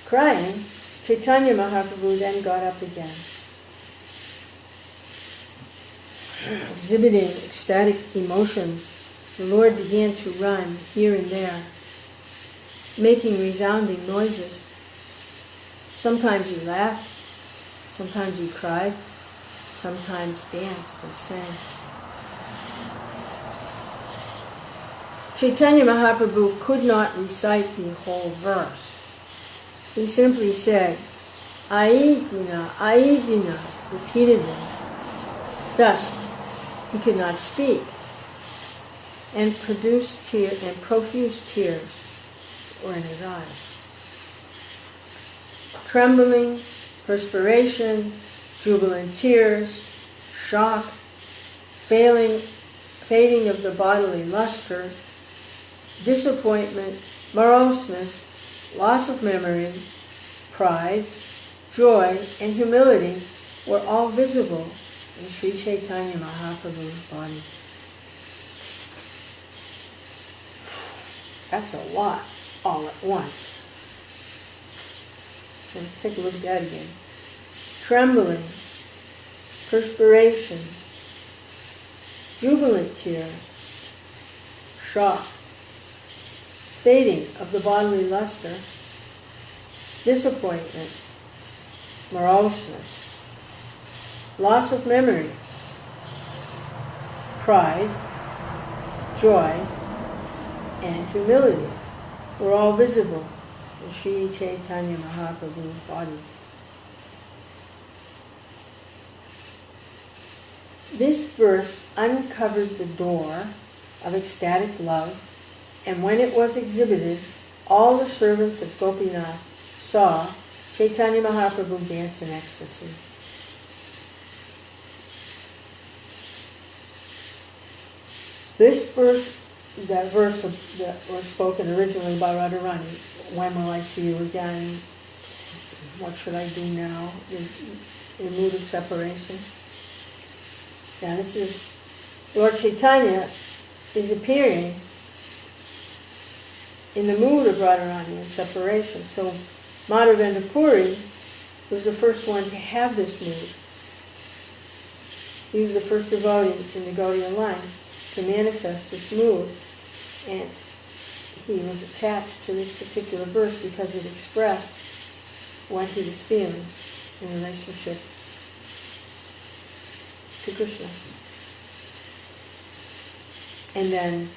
Crying, Chaitanya Mahaprabhu then got up again. Exhibiting ecstatic emotions, the Lord began to run here and there, making resounding noises. Sometimes he laughed, sometimes he cried, sometimes danced and sang. Chaitanya Mahaprabhu could not recite the whole verse. He simply said, Aidina, Aidina, repeatedly. Thus, he could not speak, and profuse tears were in his eyes. Trembling, perspiration, jubilant tears, shock, fading of the bodily luster, disappointment, moroseness, loss of memory, pride, joy, and humility were all visible in Sri Chaitanya Mahaprabhu's body. That's a lot, all at once. Let's take a look at that again. Trembling, perspiration, jubilant tears, shock, fading of the bodily luster, disappointment, moroseness, loss of memory, pride, joy, and humility were all visible in Sri Chaitanya Mahaprabhu's body. This verse uncovered the door of ecstatic love, and when it was exhibited, all the servants of Gopinath saw Chaitanya Mahaprabhu dance in ecstasy. This verse, that verse that was spoken originally by Radharani, when will I see you again? What should I do now? In mood of separation. Now this is, Lord Chaitanya is appearing in the mood of Radharani and separation. So Madhavendra Puri was the first one to have this mood. He was the first devotee in the Gaudiya line to manifest this mood, and he was attached to this particular verse because it expressed what he was feeling in relationship to Krishna. And then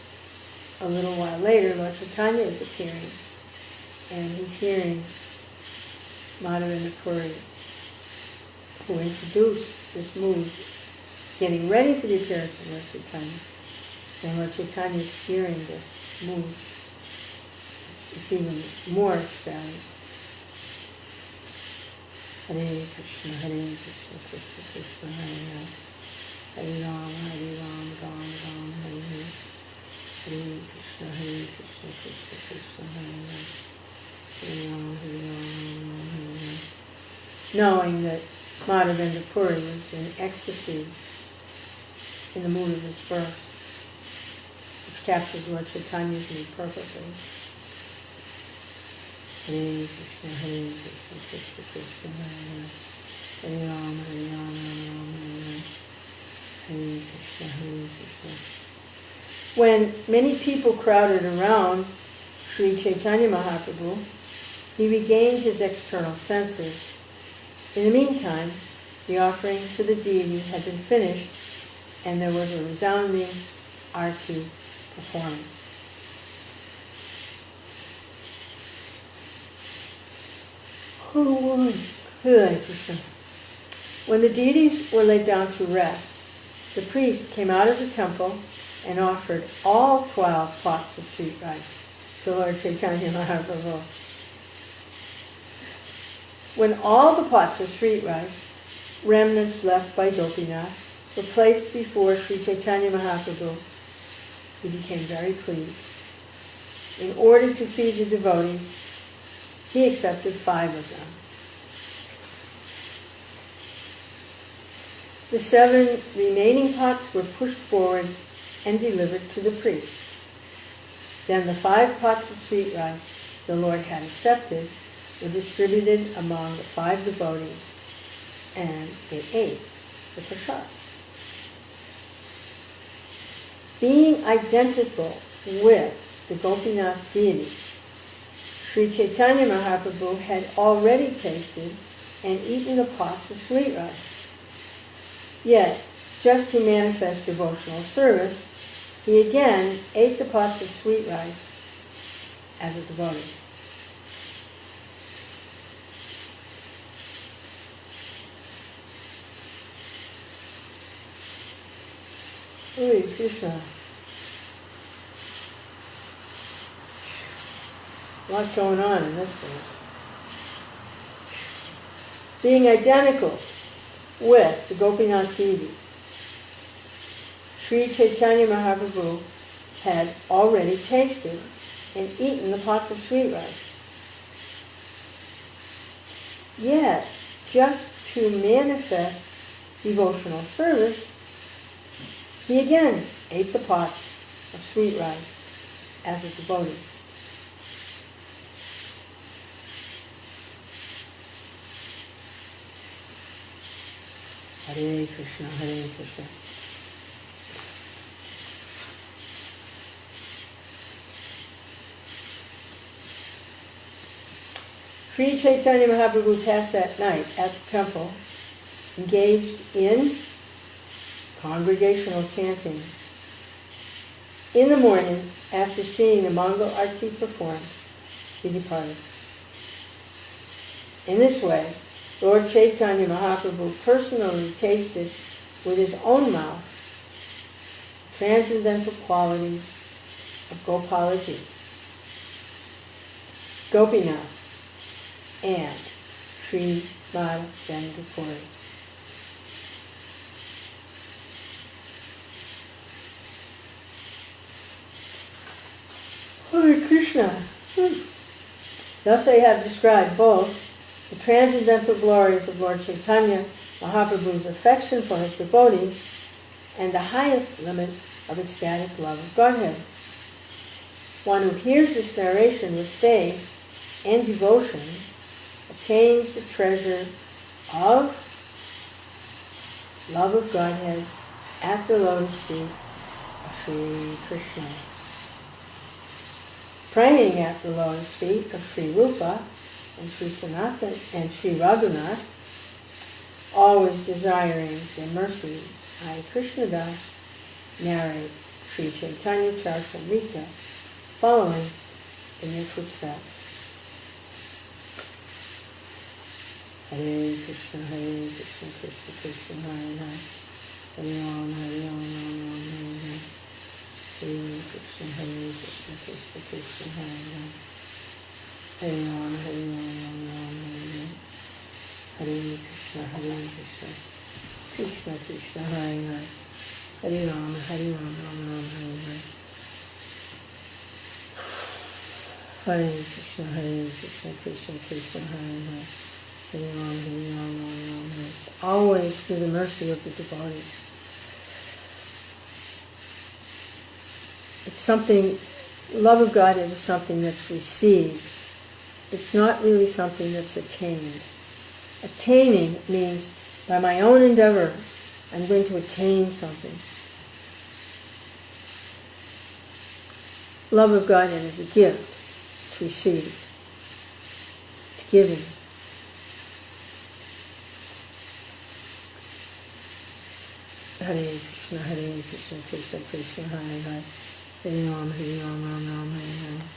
a little while later, Lord Chaitanya is appearing, and he's hearing Madhavendra Puri, who introduced this mood, getting ready for the appearance of Lord Chaitanya. So Lord Chaitanya is hearing this mood. It's even more ecstatic. Hare Krishna, Krishna Krishna, Hare Hare. Hare Ram, Ram Ram, Hare Hare. Hare Krishna, Krishna Krishna, Hare Hare. Hare Ram, Ram, Hare Hare. Knowing that Madhavendra Puri was in ecstasy in the mood of this verse, which captures Lord Chaitanya's mood perfectly. Hare Krishna, Krishna Krishna, Hare Hare. Hare Ram, Ram Hare Hare. Hare Krishna. When many people crowded around Sri Chaitanya Mahaprabhu, he regained his external senses. In the meantime, the offering to the deity had been finished, and there was a resounding arti performance. When the deities were laid down to rest, the priest came out of the temple and offered all 12 pots of sweet rice to Lord Chaitanya Mahaprabhu. When all the pots of sweet rice, remnants left by Gopinath, were placed before Sri Chaitanya Mahaprabhu, he became very pleased. In order to feed the devotees, he accepted 5 of them. The 7 remaining pots were pushed forward and delivered to the priest. Then the 5 pots of sweet rice the Lord had accepted were distributed among the 5 devotees, and they ate the prasad. Being identical with the Gopinath deity, Sri Chaitanya Mahaprabhu had already tasted and eaten the pots of sweet rice. Yet, just to manifest devotional service, he again ate the pots of sweet rice as a devotee. Hare Krishna. A lot going on in this verse. Being identical with the Gopinath deity, Sri Chaitanya Mahaprabhu had already tasted and eaten the pots of sweet rice. Yet, just to manifest devotional service, he again ate the pots of sweet rice as a devotee. Hare Krishna, Hare Krishna. Sri Chaitanya Mahaprabhu passed that night at the temple, engaged in congregational chanting. In the morning, after seeing the Mangal Arti performed, he departed. In this way, Lord Chaitanya Mahaprabhu personally tasted with his own mouth the transcendental qualities of Gopalaji, Gopinath, and Sri Radha Vendapuri. Hare Krishna. Thus I have described both the transcendental glories of Lord Chaitanya Mahaprabhu's affection for his devotees and the highest limit of ecstatic love of Godhead. One who hears this narration with faith and devotion attains the treasure of love of Godhead at the lotus feet of Sri Krishna. Praying at the lotus feet of Sri Rupa and Sri Sanatana and Sri Raghunath, always desiring their mercy, I, Krishnadas, narrate Sri Chaitanya Charitamrta, following in their footsteps. Hare Krishna, Hare Krishna, Krishna Krishna, Hare Hare, Hare Ram, Hare Ram, Ram Ram, Hare Hare, Hare Krishna, Hare Krishna, Krishna Krishna, Hare Hare, Hare Ram, Hare Ram, Ram Ram, Hare Hare, Hare Krishna, Hare Krishna, Krishna Krishna, Hare Hare, Hare Ram, Hare Ram, Ram Ram, Hare Hare, Hare Krishna, Hare Krishna, Krishna Krishna, Hare Hare, Hare Ram, Hare Ram, Ram Ram, Hare. It's always through the mercy of the devotees. It's something, love of God is something that's received. It's not really something that's attained. Attaining means by my own endeavor, I'm going to attain something. Love of God is a gift. It's received. It's given. Hare Krishna, Hare Krishna, Krishna Krishna, Hare Hare, Hare Ram, Hare Ram, Ram Ram, Hare Hare.